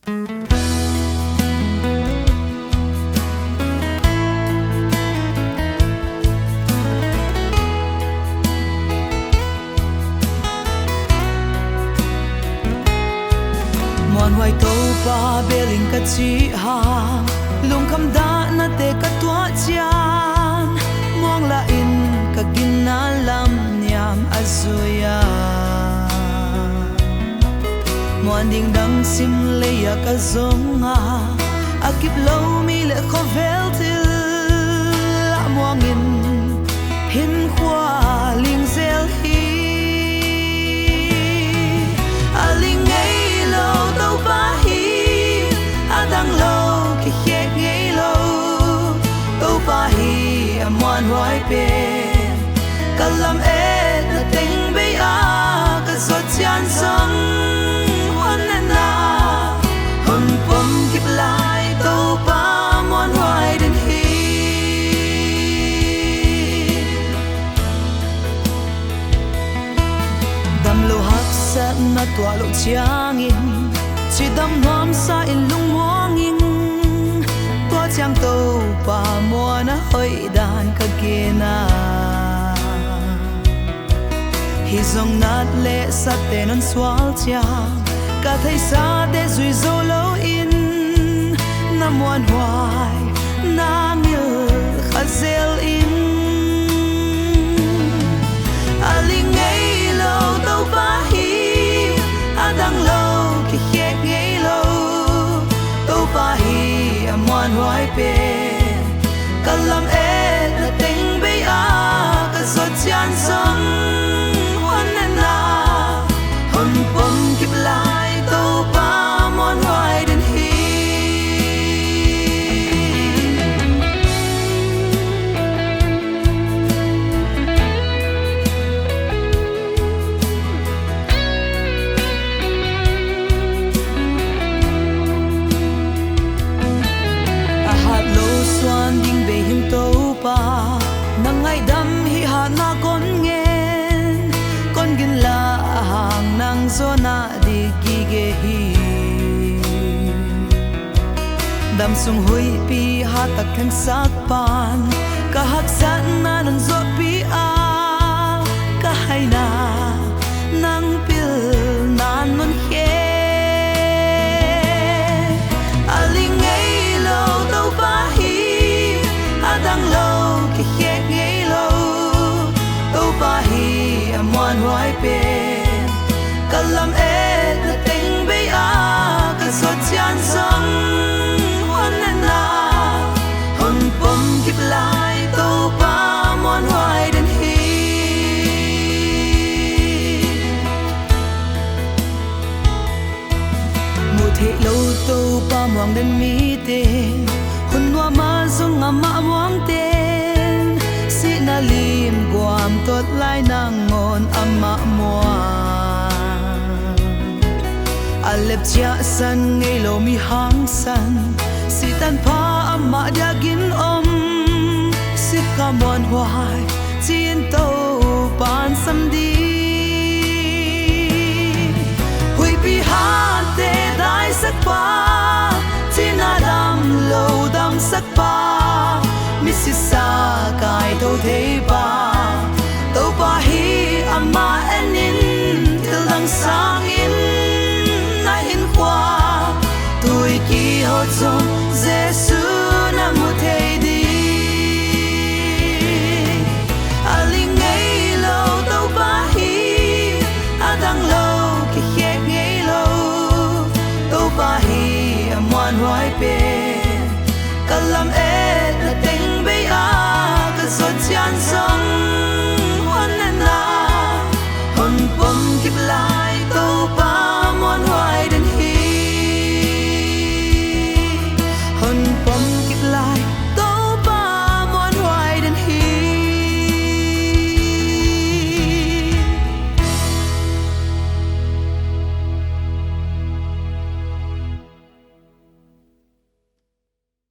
hoài tàu ba bê linh cát chi ha lung kham da na te cát tua chan mong la in ka gin na lam niam azuya muan ding dang sim le ya ka zonga akip lo mi le khovel til la muang in hin khwa ling zel hi aling ngei lo tàu ba hi adang lo ki khek ngei lo tàu ba hi amuan hoài pe kalam et na teng be a ka zot chan song hon na hon pom kip lai tàu ba muan hoài den hi dam lo hak sa na tua lo chiang in chỉ đâm ngóm sa in lung muang in tua chiang tàu ba mua na hơi đàn ka kena hi zong nát lệ sa te non swal chia ka thấy sa de zui zo lo in na muan hoài na mil khazel in aling ngei lo tàu ba hi adang lo ki khek ngei lo tàu ba hi amuan hoài pe kalam et na teng be a ka zot chan song hon na hon pom kip lai tàu ba muan hoài den hi ding be hin tàu ba nang ngai dam hi ha na kon ngen kon gin la hang nang zo na di gi ge hi dam sung hui pi ha tak khang sak pan ka hak san na nan zo pi a ka hai na nang pil nan non he aling ngei lo tàu ba hi adang lo ki khek ngei lo tàu ba hi amuan hoài pe kalam et na teng be a ka zot chan song hon na hon pom kip lai tàu ba muan hoài den hi mu the lo tàu ba muang den mi te hun wa ma zong ama muang ten si na lim guam tot lai nang ngon ama muang alep chia san ngei lo mi hang san si tan pa ama dia gin om si ka mon hoài chin tàu pan sam di hui pi ha te dai sak pa chin adam lo dam sak pa mi si sa kai tàu thế ba